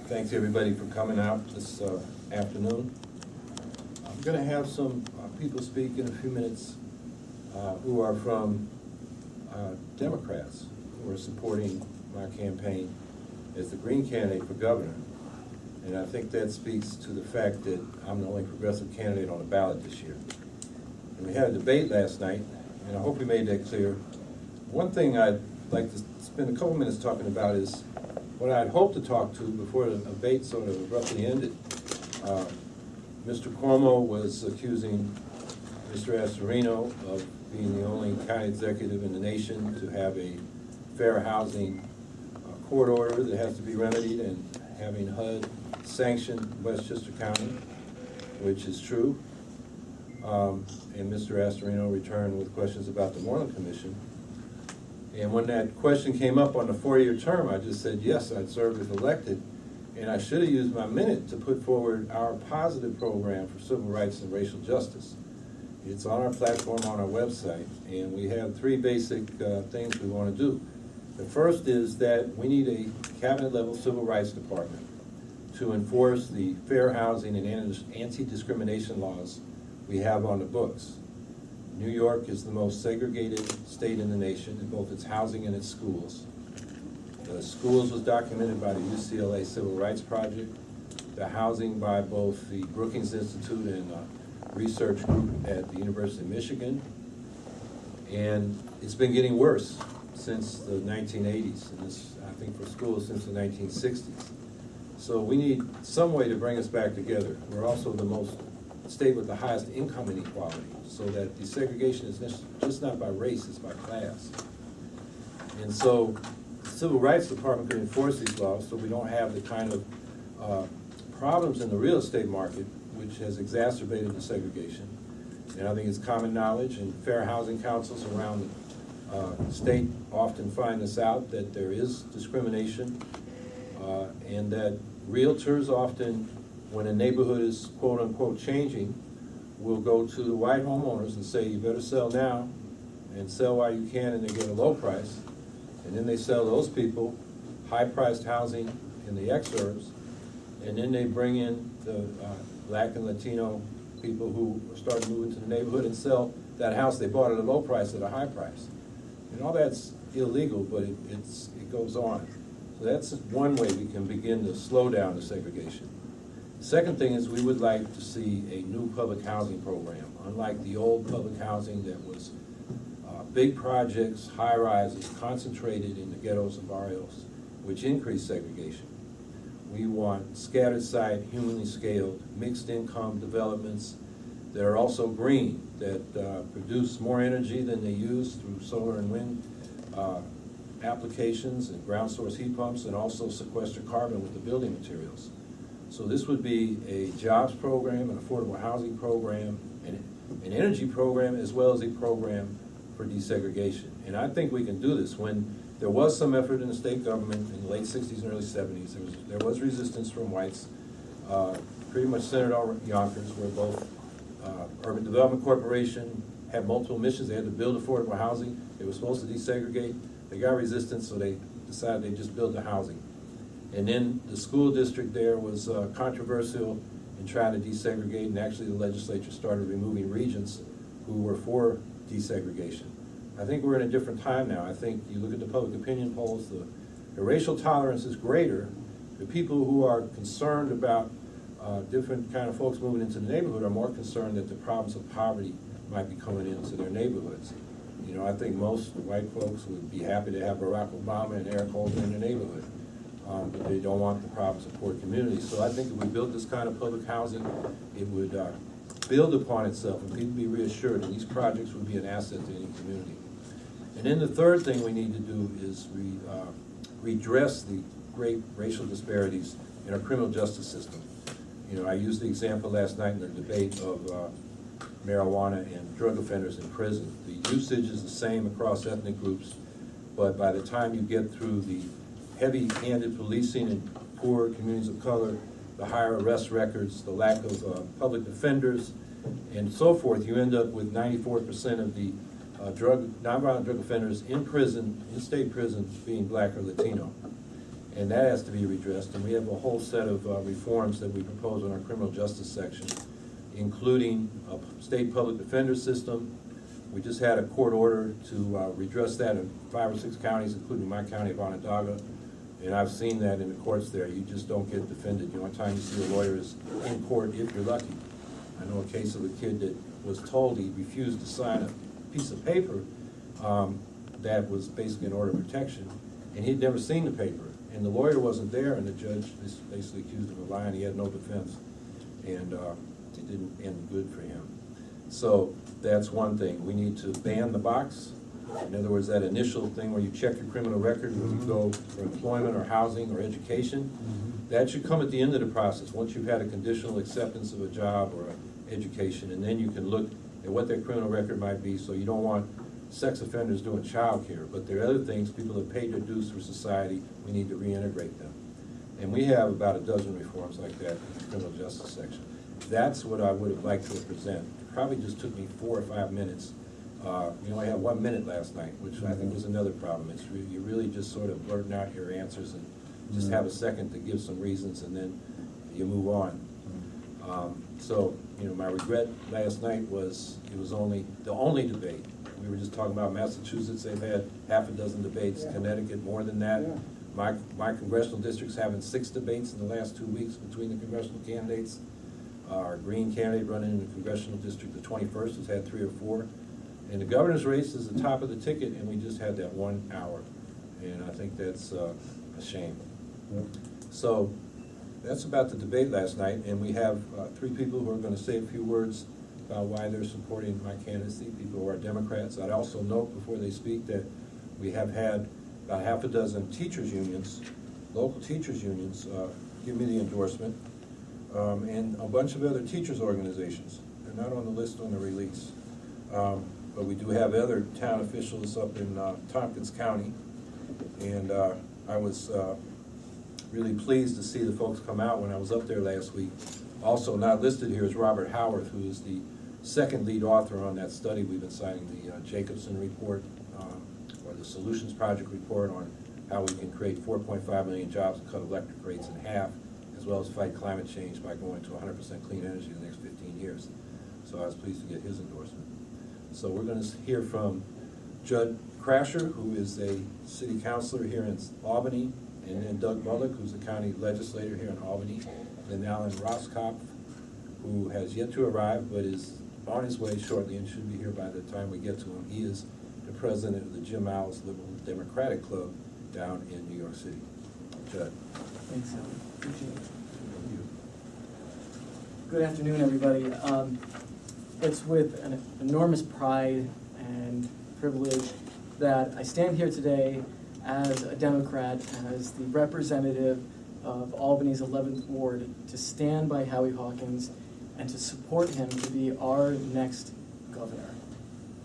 Thanks everybody for coming out this afternoon. I'm going to have some people speak in a few minutes who are from Democrats who are supporting my campaign as the Green candidate for governor. And I think that speaks to the fact that I'm the only progressive candidate on the ballot this year. And we had a debate last night, and I hope we made that clear. One thing I'd like to spend a couple minutes talking about is what I'd hoped to talk to before the debate sort of abruptly ended. Mr. Cuomo was accusing Mr. Astorino of being the only county executive in the nation to have a fair housing court order that has to be remedied, and having HUD sanction Westchester County, which is true. And Mr. Astorino returned with questions about the Moreland Commission. And when that question came up on the 4-year term, I just said, yes, I'd serve if elected. And I should have used my minute to put forward our positive program for civil rights and racial justice. It's on our platform, on our website, and we have 3 basic things we want to do. The first is that we need a cabinet-level civil rights department to enforce the fair housing and anti-discrimination laws we have on the books. New York is the most segregated state in the nation in both its housing and its schools. The schools was documented by the UCLA Civil Rights Project, the housing by both the Brookings Institute and research group at the University of Michigan, and it's been getting worse since the 1980s, and this, I think, for schools since the 1960s. So we need some way to bring us back together. We're also the state with the highest income inequality, so that desegregation is just not by race, it's by class. And so the Civil Rights Department can enforce these laws so we don't have the kind of problems in the real estate market which has exacerbated the segregation. And I think it's common knowledge, and fair housing councils around the state often find this out, that there is discrimination, and that realtors often, when a neighborhood is quote-unquote changing, will go to the white homeowners and say, you better sell now and sell while you can, and they get a low price. And then they sell those people high-priced housing in the exurbs, and then they bring in the Black and Latino people who start to move into the neighborhood and sell that house they bought at a low price at a high price. And all that's illegal, but it goes on. So that's one way we can begin to slow down the segregation. The second thing is we would like to see a new public housing program. Unlike the old public housing that was big projects, high rises, concentrated in the ghettos and barrios, which increased segregation. We want scattered site, humanly scaled, mixed income developments that are also green, that produce more energy than they use through solar and wind applications and ground source heat pumps, and also sequester carbon with the building materials. So this would be a jobs program, an affordable housing program, an energy program, as well as a program for desegregation. And I think we can do this. When there was some effort in the state government in the late 60s and early 70s, there was resistance from whites, pretty much centered on Yonkers, where both Urban Development Corporation had multiple missions. They had to build affordable housing. They were supposed to desegregate. They got resistance, so they decided they'd just build the housing. And then the school district there was controversial in trying to desegregate, and actually the legislature started removing regents who were for desegregation. I think we're in a different time now. I think you look at the public opinion polls, the racial tolerance is greater. The people who are concerned about different kind of folks moving into the neighborhood are more concerned that the problems of poverty might be coming into their neighborhoods. You know, I think most white folks would be happy to have Barack Obama and Eric Holder in their neighborhood, but they don't want the problems of poor communities. So I think if we built this kind of public housing, it would build upon itself, and people be reassured that these projects would be an asset to any community. And then the third thing we need to do is redress the great racial disparities in our criminal justice system. You know, I used the example last night in the debate of marijuana and drug offenders in prison. The usage is the same across ethnic groups, but by the time you get through the heavy-handed policing in poor communities of color, the higher arrest records, the lack of public defenders, and so forth, you end up with 94% of the nonviolent drug offenders in prison, in state prison, being Black or Latino. and that has to be redressed. And we have a whole set of reforms that we propose in our criminal justice section, including a state public defender system. We just had a court order to redress that in 5 or 6 counties, including my county of Onondaga. And I've seen that in the courts there. You just don't get defended. The only time you see a lawyer is in court if you're lucky. I know a case of a kid that was told he refused to sign a piece of paper that was basically an order of protection, and he'd never seen the paper. And the lawyer wasn't there, and the judge basically accused him of lying. He had no defense, and it didn't end good for him. So that's one thing. We need to ban the box. In other words, that initial thing where you check your criminal record when you go for employment or housing or education, that should come at the end of the process, once you've had a conditional acceptance of a job or education, and then you can look at what their criminal record might be. So you don't want sex offenders doing child care, but there are other things, people that paid their dues for society, we need to reintegrate them. And we have about a dozen reforms like that in the criminal justice section. That's what I would have liked to present. It probably just took me 4 or 5 minutes. We only had 1 minute last night, which I think was another problem. It's you really just sort of blurting out your answers and just have a second to give some reasons, and then you move on. So, my regret last night was it was the only debate. We were just talking about Massachusetts. They've had half a dozen debates. Yeah. Connecticut, more than that. Yeah. My congressional district's having 6 debates in the last 2 weeks between the congressional candidates. Our Green candidate running in the congressional district, the 21st, has had 3 or 4. And the governor's race is the top of the ticket, and we just had that 1 hour. And I think that's a shame. Yeah. So that's about the debate last night, and we have 3 people who are going to say a few words about why they're supporting my candidacy, people who are Democrats. I'd also note before they speak that we have had about half a dozen teachers' unions, local teachers' unions, give me the endorsement, and a bunch of other teachers' organizations. They're not on the list on the release. But we do have other town officials up in Tompkins County, and I was really pleased to see the folks come out when I was up there last week. Also not listed here is Robert Howarth, who is the 2nd lead author on that study we've been citing, the Jacobson report, or the Solutions Project report on how we can create 4.5 million jobs and cut electric rates in half, as well as fight climate change by going to 100% clean energy in the next 15 years. So I was pleased to get his endorsement. So we're going to hear from Judd Krasher, who is a city councilor here in Albany, and then Doug Bullock, who's a county legislator here in Albany, and Alan Roskoff, who has yet to arrive but is on his way shortly and should be here by the time we get to him. He is the president of the Jim Owls Liberal Democratic Club down in New York City. Judd. Thanks, Howie. Appreciate it. Good afternoon, everybody. It's with an enormous pride and privilege that I stand here today as a Democrat, as the representative of Albany's 11th Ward, to stand by Howie Hawkins and to support him to be our next governor.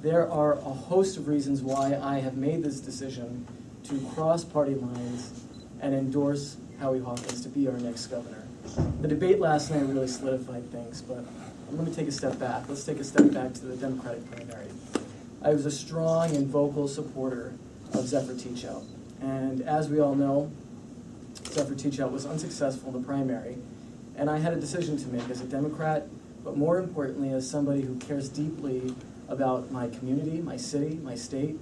There are a host of reasons why I have made this decision to cross party lines and endorse Howie Hawkins to be our next governor. The debate last night really solidified things, but I'm going to take a step back. Let's take a step back to the Democratic primary. I was a strong and vocal supporter of Zephyr Teachout. And as we all know, Zephyr Teachout was unsuccessful in the primary. And I had a decision to make as a Democrat, but more importantly, as somebody who cares deeply about my community, my city, my state,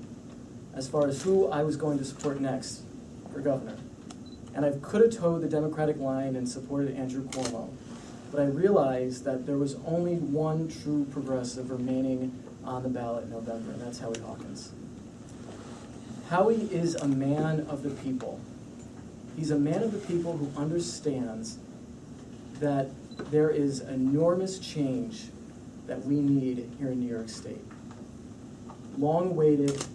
as far as who I was going to support next for governor. And I could have towed the Democratic line and supported Andrew Cuomo, but I realized that there was only one true progressive remaining on the ballot in November, and that's Howie Hawkins. Howie is a man of the people. He's a man of the people who understands that there is enormous change that we need here in New York State. Long-awaited,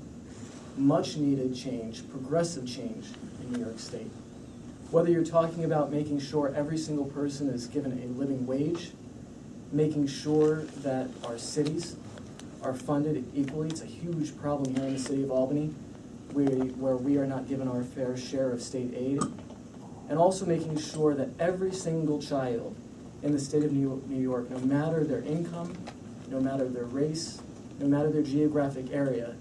much-needed change, progressive change in New York State. Whether you're talking about making sure every single person is given a living wage, making sure that our cities are funded equally. It's a huge problem here in the city of Albany, where we are not given our fair share of state aid, and also making sure that every single child in the state of New York, no matter their income, no matter their race, no matter their geographic area,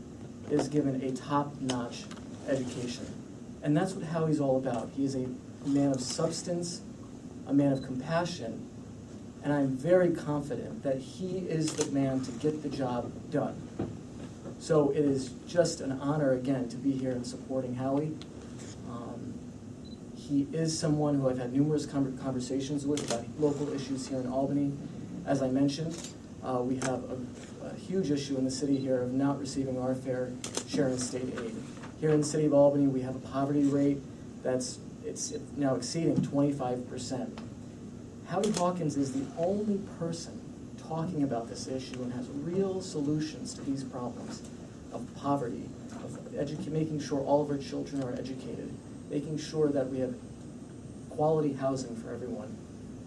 is given a top-notch education. And that's what Howie's all about. He is a man of substance, a man of compassion, and I'm very confident that he is the man to get the job done. So it is just an honor, again, to be here and supporting Howie. He is someone who I've had numerous conversations with about local issues here in Albany. As I mentioned, we have a huge issue in the city here of not receiving our fair share in state aid. Here in the city of Albany, we have a poverty rate it's now exceeding 25%. Howie Hawkins is the only person talking about this issue and has real solutions to these problems of poverty, of making sure all of our children are educated, making sure that we have quality housing for everyone.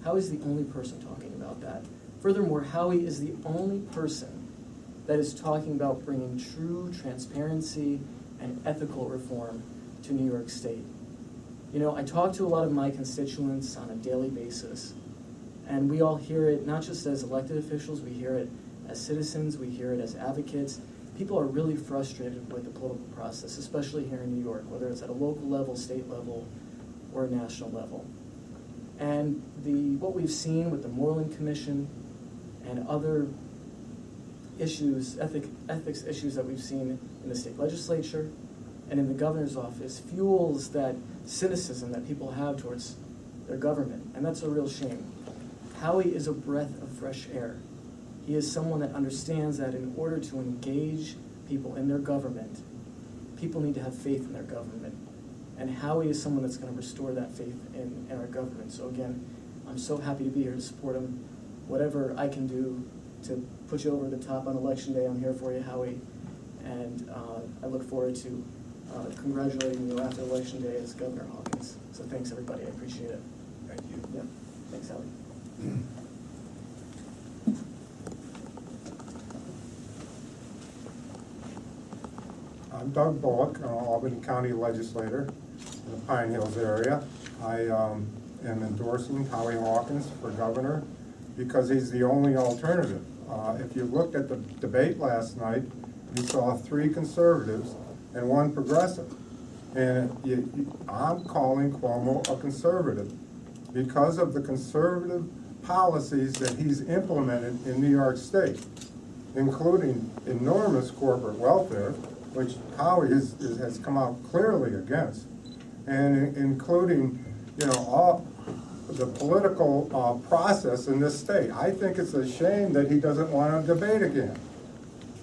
Howie's the only person talking about that. Furthermore, Howie is the only person that is talking about bringing true transparency and ethical reform to New York State. You know, I talk to a lot of my constituents on a daily basis, and we all hear it, not just as elected officials, we hear it as citizens, we hear it as advocates. People are really frustrated with the political process, especially here in New York, whether it's at a local level, state level, or national level. And what we've seen with the Moreland Commission and other issues, ethics issues that we've seen in the state legislature and in the governor's office fuels that cynicism that people have towards their government, and that's a real shame. Howie is a breath of fresh air. He is someone that understands that in order to engage people in their government, people need to have faith in their government. And Howie is someone that's going to restore that faith in our government. So again, I'm so happy to be here to support him. Whatever I can do to put you over the top on Election Day, I'm here for you, Howie. And I look forward to congratulating you after Election Day as Governor Hawkins. So thanks, everybody. I appreciate it. Thank you. Yeah. Thanks, Howie. I'm Doug Bullock, Albany County Legislator in the Pine Hills area. I am endorsing Howie Hawkins for governor because he's the only alternative. If you looked at the debate last night, you saw 3 conservatives and 1 progressive. And I'm calling Cuomo a conservative because of the conservative policies that he's implemented in New York State, including enormous corporate welfare, which Howie has come out clearly against, and including, you know, all the political process in this state. I think it's a shame that he doesn't want to debate again.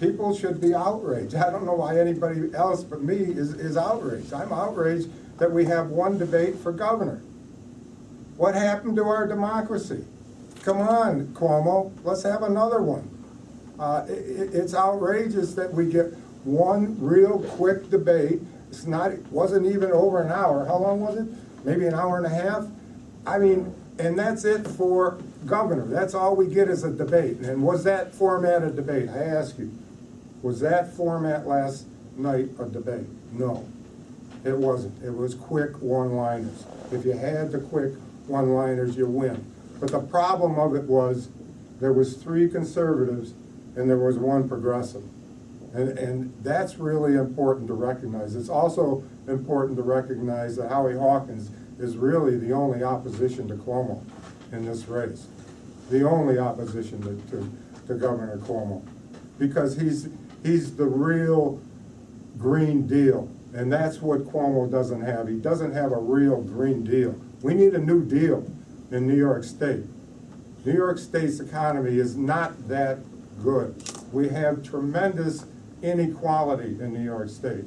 People should be outraged. I don't know why anybody else but me is outraged. I'm outraged that we have 1 debate for governor. What happened to our democracy? Come on, Cuomo, let's have another one. It's outrageous that we get 1 real quick debate. It wasn't even over an hour. How long was it? Maybe an hour and a half? I mean, and that's it for governor. That's all we get is a debate. And was that format a debate? I ask you, was that format last night a debate? No, it wasn't. It was quick one-liners. If you had the quick one-liners, you win. But the problem of it was there was 3 conservatives and there was 1 progressive. And that's really important to recognize. It's also important to recognize that Howie Hawkins is really the only opposition to Cuomo in this race. The only opposition to Governor Cuomo. Because he's the real Green Deal. And that's what Cuomo doesn't have. He doesn't have a real Green Deal. We need a new deal in New York State. New York State's economy is not that good. We have tremendous inequality in New York State.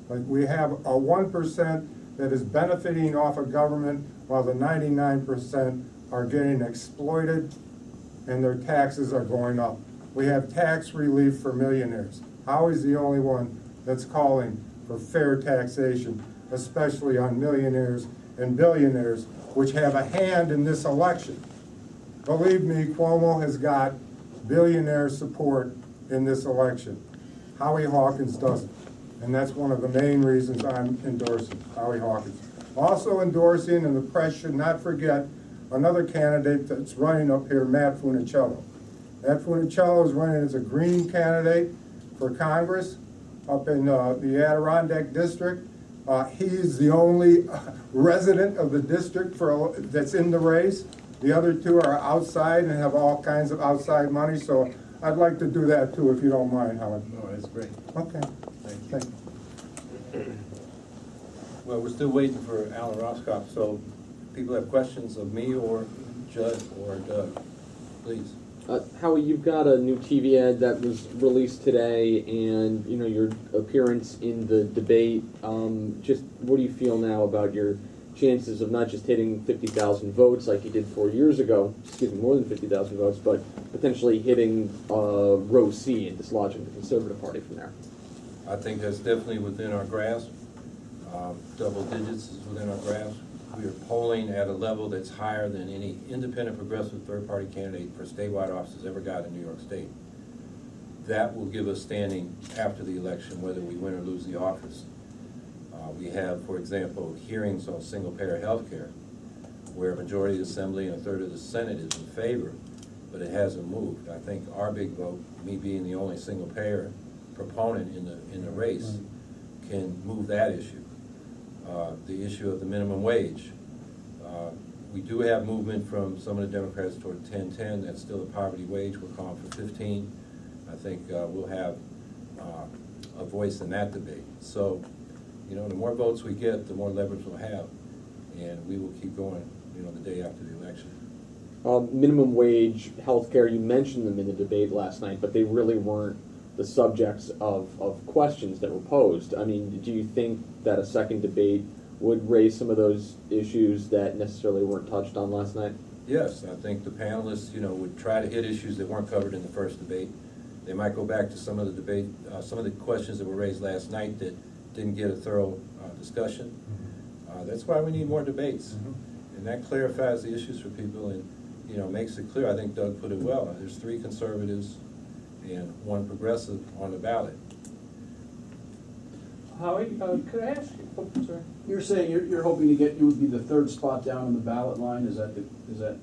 Like, we have a 1% that is benefiting off of government while the 99% are getting exploited and their taxes are going up. We have tax relief for millionaires. Howie's the only one that's calling for fair taxation, especially on millionaires and billionaires, which have a hand in this election. Believe me, Cuomo has got billionaire support in this election. Howie Hawkins doesn't. And that's one of the main reasons I'm endorsing Howie Hawkins. Also endorsing, and the press should not forget, another candidate that's running up here, Matt Funicello. Matt Funicello is running as a Green candidate for Congress up in the Adirondack District. He's the only resident of the district that's in the race. The other two are outside and have all kinds of outside money, so I'd like to do that too, if you don't mind, Howard. No, that's great. Okay. Thank you. Well, we're still waiting for Alan Roskoff, so people have questions of me or Judd or Doug, please. Howie, you've got a new TV ad that was released today, and your appearance in the debate. Just what do you feel now about your chances of not just hitting 50,000 votes like you did 4 years ago? Excuse me, more than 50,000 votes, but potentially hitting row C and dislodging the Conservative Party from there. I think that's definitely within our grasp. Double digits is within our grasp. We are polling at a level that's higher than any independent progressive third-party candidate for statewide offices ever got in New York State. That will give us standing after the election, whether we win or lose the office. We have, for example, hearings on single-payer health care, where a majority of the Assembly and a third of the Senate is in favor, but it hasn't moved. I think our big vote, me being the only single-payer proponent in the race, can move that issue. The issue of the minimum wage. We do have movement from some of the Democrats toward 10-10. That's still a poverty wage. We're calling for 15. I think we'll have a voice in that debate. So, the more votes we get, the more leverage we'll have, and we will keep going, the day after the election. Minimum wage, healthcare, you mentioned them in the debate last night, but they really weren't the subjects of questions that were posed. I mean, do you think that a second debate would raise some of those issues that necessarily weren't touched on last night? Yes, I think the panelists, would try to hit issues that weren't covered in the first debate. They might go back to some of the debate, some of the questions that were raised last night that didn't get a thorough discussion. That's why we need more debates. And that clarifies the issues for people and, makes it clear. I think Doug put it well. There's 3 conservatives and 1 progressive on the ballot. Howie, could I ask you? Oh, sorry. You're saying you're hoping to get, you would be the 3rd spot down on the ballot line, is that?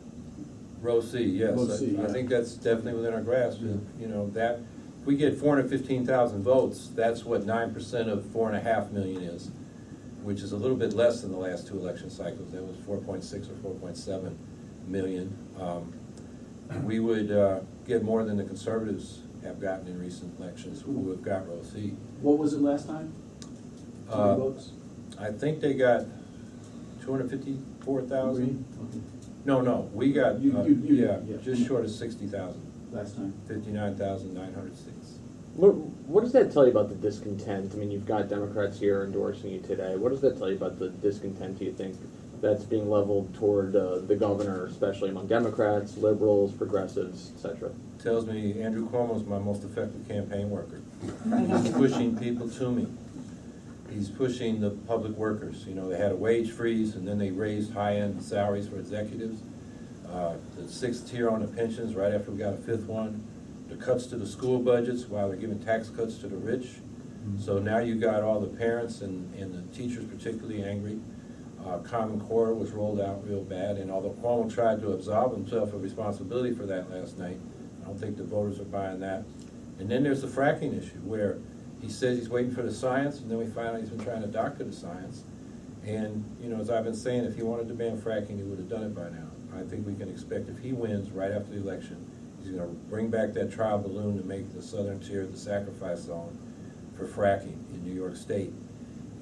Row C, yes. Row C, I yeah. think that's definitely within our grasp. That if we get 415,000 votes, that's what 9% of 4.5 million is, which is a little bit less than the last 2 election cycles. That was 4.6 or 4.7 million. We would get more than the conservatives have gotten in recent elections, who have got row C. What was it last time? How many votes? I think they got 254,000. Okay. No, we got, yeah. just short of 60,000, Last time. 59,906. What does that tell you about the discontent? I mean, you've got Democrats here endorsing you today. What does that tell you about the discontent, do you think, that's being leveled toward the governor, especially among Democrats, liberals, progressives, etc.? Tells me Andrew Cuomo's my most effective campaign worker. He's pushing people to me. He's pushing the public workers. They had a wage freeze, and then they raised high-end salaries for executives. The 6th tier on the pensions right after we got a 5th one. The cuts to the school budgets while they're giving tax cuts to the rich. So now you got all the parents and the teachers particularly angry. Common Core was rolled out real bad, and although Cuomo tried to absolve himself of responsibility for that last night, I don't think the voters are buying that. And then there's the fracking issue, where he says he's waiting for the science, and then we find out he's been trying to doctor the science. And, as I've been saying, if he wanted to ban fracking, he would have done it by now. I think we can expect if he wins right after the election, he's going to bring back that trial balloon to make the southern tier the sacrifice zone for fracking in New York State.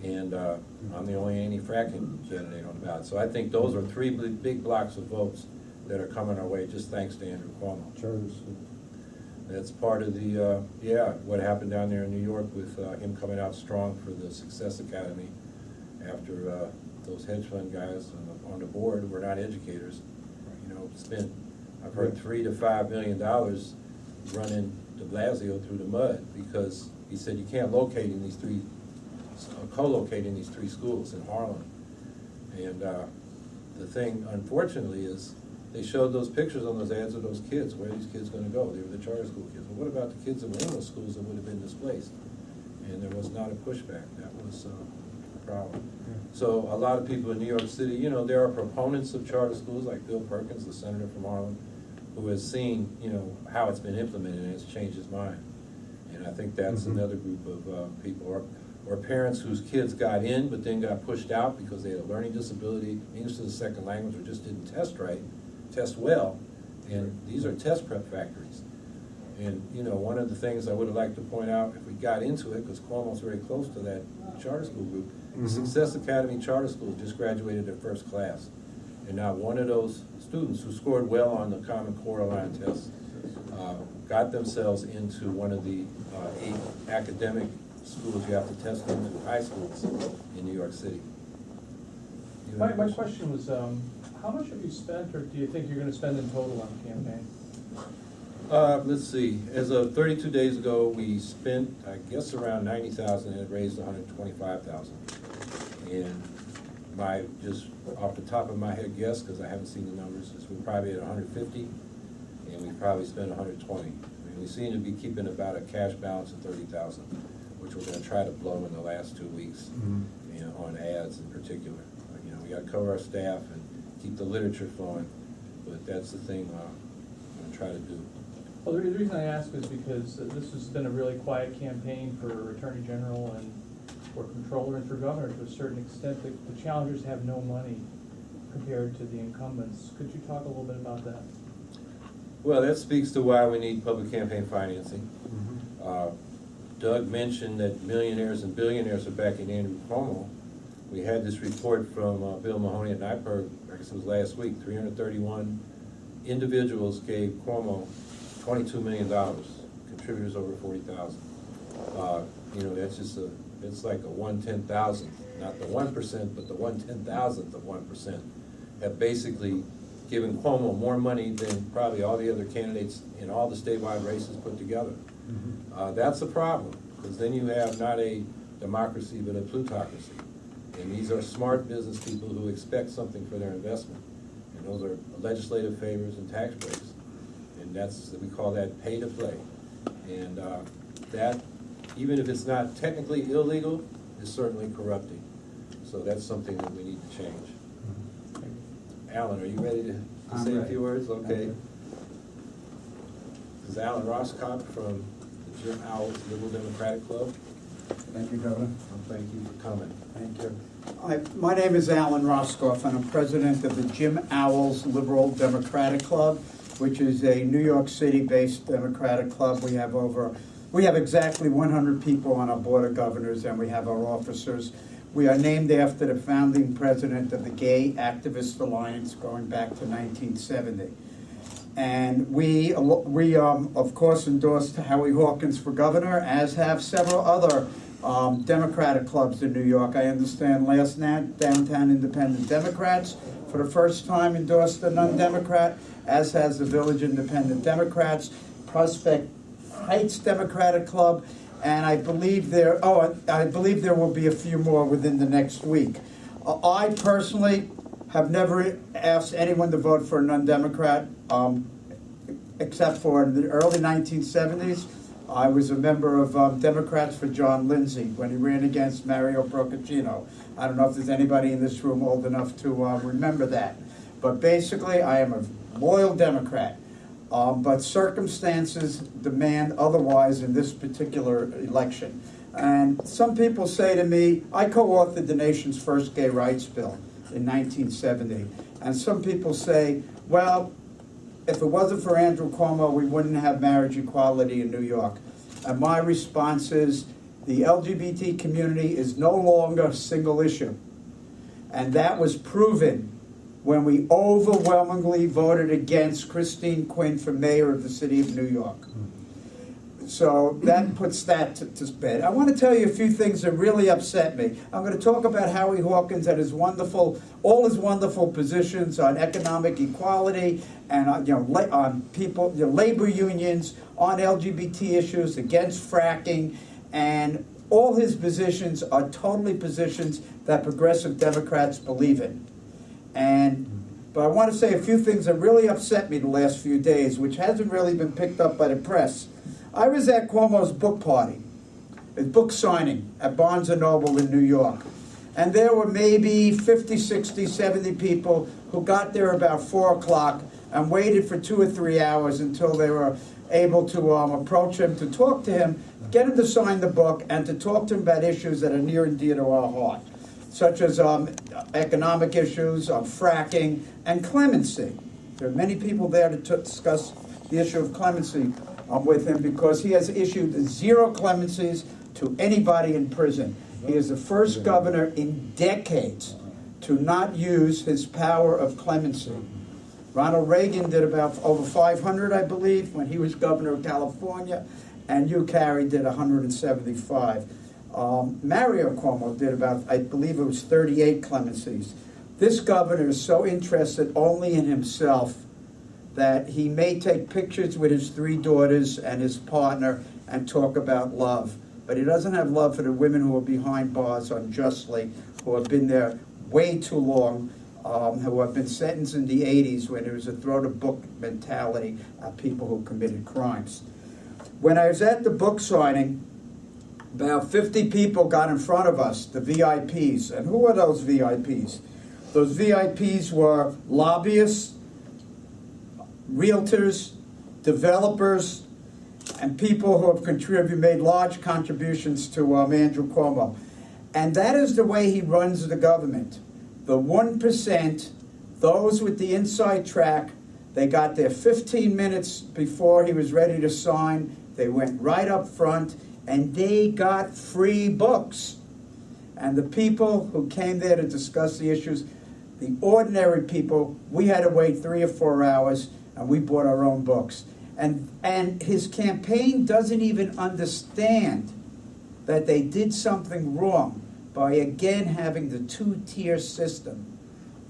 And I'm the only anti-fracking candidate on the ballot. So I think those are 3 big blocks of votes that are coming our way just thanks to Andrew Cuomo. That's part of the, what happened down there in New York with him coming out strong for the Success Academy after those hedge fund guys on the board were not educators. Spent, I've heard, $3 to $5 million running de Blasio through the mud because he said you can't co-locate in these 3 schools in Harlem. And the thing, unfortunately, is they showed those pictures on those ads of those kids. Where are these kids going to go? They were the charter school kids. Well, what about the kids that were in those schools that would have been displaced? And there was not a pushback. That was a problem. So a lot of people in New York City, there are proponents of charter schools like Bill Perkins, the senator from Harlem, who has seen, how it's been implemented and it's changed his mind. And I think that's another group of people. or parents whose kids got in but then got pushed out because they had a learning disability, English as a second language, or just didn't test well. And these are test prep factories. And, you know, one of the things I would have liked to point out, if we got into it, because Cuomo's very close to that charter school group, the Success Academy Charter School just graduated their first class. And now one of those students who scored well on the Common Core line test got themselves into one of the 8 academic schools you have to test into, high schools in New York City. My question was, how much have you spent, or do you think you're gonna spend in total on the campaign? Let's see, as of 32 days ago, we spent, I guess, around 90,000 and it raised 125,000. And just off the top of my head guess, because I haven't seen the numbers, is we're probably at 150, and we probably spent 120. I mean, we seem to be keeping about a cash balance of 30,000, which we're going to try to blow in the last 2 weeks, you know, on ads in particular. You know, we got to cover our staff and keep the literature flowing, but that's the thing I'm going to try to do. Well, the reason I ask is because this has been a really quiet campaign for Attorney General and for Comptroller and for Governor to a certain extent. The challengers have no money compared to the incumbents. Could you talk a little bit about that? Well, that speaks to why we need public campaign financing. Doug mentioned that millionaires and billionaires are backing Andrew Cuomo. We had this report from Bill Mahoney at NIPER, I guess it was last week, 331 individuals gave Cuomo $22 million, contributors over 40,000. You know, that's just it's like a 1/10,000th, not the 1%, but the 1/10,000th of 1%, have basically given Cuomo more money than probably all the other candidates in all the statewide races put together. That's a problem, because then you have not a democracy, but a plutocracy. And these are smart business people who expect something for their investment. And those are legislative favors and tax breaks. And we call that pay to play. And that, even if it's not technically illegal, is certainly corrupting. So that's something that we need to change. Alan, are you ready to say a few words? Okay. This is Alan Roskoff from the Jim Owls Liberal Democratic Club. Thank you, Governor. Thank you for coming. Thank you. My name is Alan Roskoff, and I'm president of the Jim Owls Liberal Democratic Club, which is a New York City-based Democratic club. We have exactly 100 people on our Board of Governors, and we have our officers. We are named after the founding president of the Gay Activist Alliance going back to 1970. And we of course endorsed Howie Hawkins for governor, as have several other Democratic clubs in New York. I understand last night Downtown Independent Democrats for the first time endorsed a non-Democrat, as has the Village Independent Democrats, Prospect Heights Democratic Club, and I believe there will be a few more within the next week. I personally have never asked anyone to vote for a non-Democrat, except for in the early 1970s. I was a member of Democrats for John Lindsay when he ran against Mario Procaccino. I don't know if there's anybody in this room old enough to remember that. But basically, I am a loyal Democrat. But circumstances demand otherwise in this particular election. And some people say to me, I co-authored the nation's first gay rights bill in 1970. And some people say, well, if it wasn't for Andrew Cuomo, we wouldn't have marriage equality in New York. And my response is, the LGBT community is no longer a single issue. And that was proven when we overwhelmingly voted against Christine Quinn for mayor of the city of New York. So that puts that to bed. I want to tell you a few things that really upset me. I'm going to talk about Howie Hawkins and all his wonderful positions on economic equality and on people, labor unions, on LGBT issues, against fracking, and all his positions are totally positions that progressive Democrats believe in. But I want to say a few things that really upset me the last few days, which hasn't really been picked up by the press. I was at Cuomo's book party, his book signing at Barnes & Noble in New York. And there were maybe 50, 60, 70 people who got there about 4 o'clock and waited for 2 or 3 hours until they were able to approach him, to talk to him, get him to sign the book, and to talk to him about issues that are near and dear to our heart, such as economic issues, fracking, and clemency. There are many people there to discuss the issue of clemency with him, because he has issued 0 clemencies to anybody in prison. He is the first governor in decades to not use his power of clemency. Ronald Reagan did about over 500, I believe, when he was governor of California, and Hugh Carey did 175. Mario Cuomo did about, I believe it was 38 clemencies. This governor is so interested only in himself that he may take pictures with his 3 daughters and his partner and talk about love. But he doesn't have love for the women who are behind bars unjustly, who have been there way too long, who have been sentenced in the 80s when there was a throw-the-book mentality of people who committed crimes. When I was at the book signing, about 50 people got in front of us, the VIPs. And who are those VIPs? Those VIPs were lobbyists, realtors, developers, and people who have made large contributions to Andrew Cuomo. And that is the way he runs the government. The 1%, those with the inside track, they got there 15 minutes before he was ready to sign. They went right up front, and they got free books. And the people who came there to discuss the issues, the ordinary people, we had to wait 3 or 4 hours, and we bought our own books. And his campaign doesn't even understand that they did something wrong by again having the 2-tier system,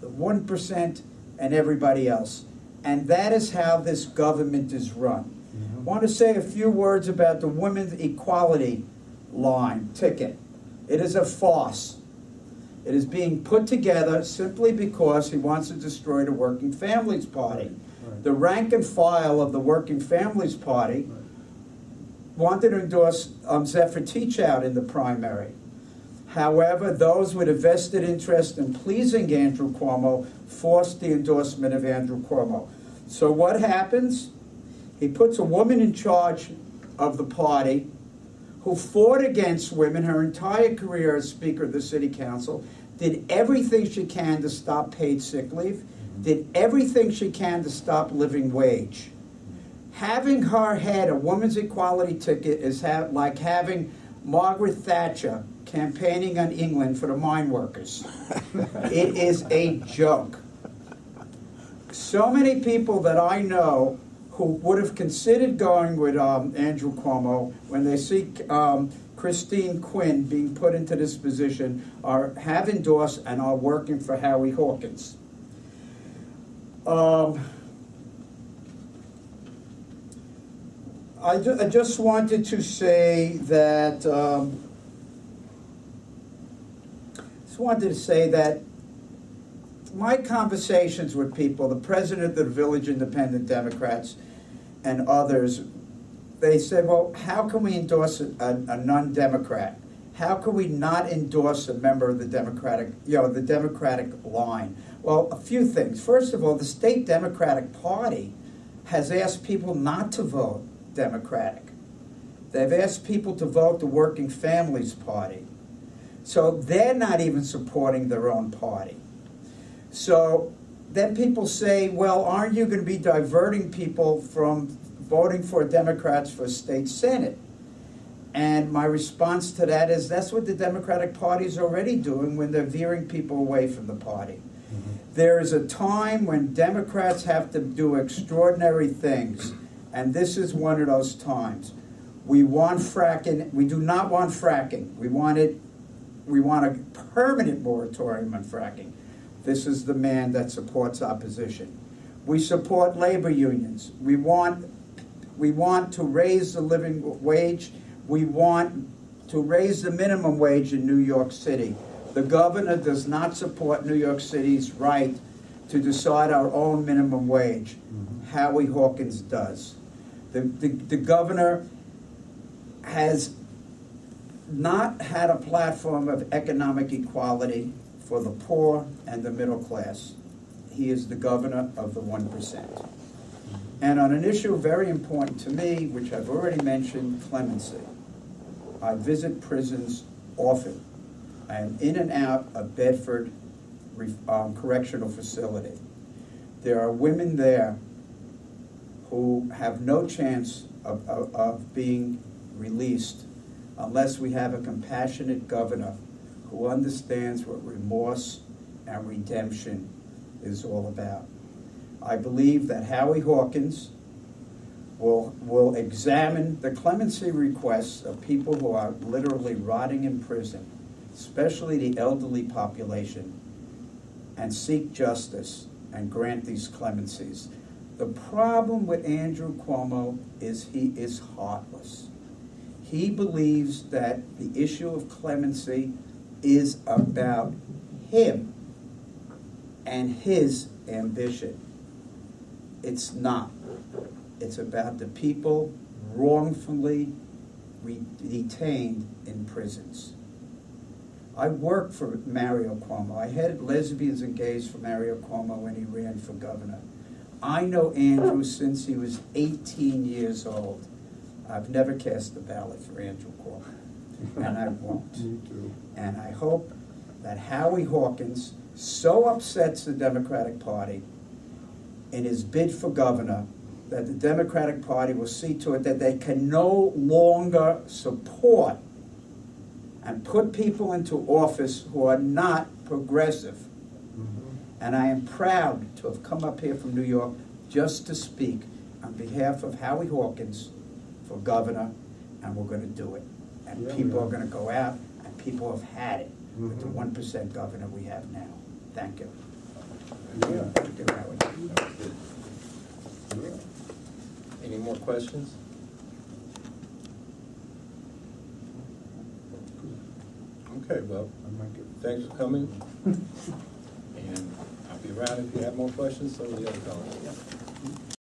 the 1% and everybody else. And that is how this government is run. I want to say a few words about the women's equality line ticket. It is a farce. It is being put together simply because he wants to destroy the Working Families Party. The rank and file of the Working Families Party wanted to endorse Zephyr Teachout in the primary. However, those with a vested interest in pleasing Andrew Cuomo forced the endorsement of Andrew Cuomo. So what happens? He puts a woman in charge of the party who fought against women her entire career as Speaker of the City Council, did everything she can to stop paid sick leave, did everything she can to stop living wage. Having her head a woman's equality ticket is like having Margaret Thatcher campaigning on England for the mine workers. It is a joke. So many people that I know who would have considered going with Andrew Cuomo when they see Christine Quinn being put into this position have endorsed and are working for Howie Hawkins. I just wanted to say that my conversations with people, the president of the Village Independent Democrats and others, they said, well, how can we endorse a non-Democrat? How can we not endorse a member of the Democratic line? Well, a few things. First of all, the state Democratic Party has asked people not to vote Democratic. They've asked people to vote the Working Families Party. So they're not even supporting their own party. So then people say, well, aren't you going to be diverting people from voting for Democrats for state Senate? And my response to that is that's what the Democratic Party is already doing when they're veering people away from the party. There is a time when Democrats have to do extraordinary things, and this is one of those times. We want fracking. We do not want fracking. We want a permanent moratorium on fracking. This is the man that supports opposition. We support labor unions. We want to raise the living wage. We want to raise the minimum wage in New York City. The governor does not support New York City's right to decide our own minimum wage. Howie Hawkins does. The governor has not had a platform of economic equality for the poor and the middle class. He is the governor of the 1%. And on an issue very important to me, which I've already mentioned, clemency. I visit prisons often. I am in and out of Bedford Correctional Facility. There are women there who have no chance of being released unless we have a compassionate governor who understands what remorse and redemption is all about. I believe that Howie Hawkins will examine the clemency requests of people who are literally rotting in prison, especially the elderly population, and seek justice and grant these clemencies. The problem with Andrew Cuomo is he is heartless. He believes that the issue of clemency is about him and his ambition. It's not. It's about the people wrongfully detained in prisons. I worked for Mario Cuomo. I headed lesbians and gays for Mario Cuomo when he ran for governor. I know Andrew since he was 18 years old. I've never cast a ballot for Andrew Cuomo, and I won't. Me too. And I hope that Howie Hawkins so upsets the Democratic Party in his bid for governor that the Democratic Party will see to it that they can no longer support and put people into office who are not progressive. And I am proud to have come up here from New York just to speak on behalf of Howie Hawkins for governor, and we're going to do it. And people are going to go out, and people have had it with the 1% governor we have now. Thank you. Thank you, Howard. Any more questions? Okay, well, thanks for coming. And I'll be around if you have more questions, so will the other fellows.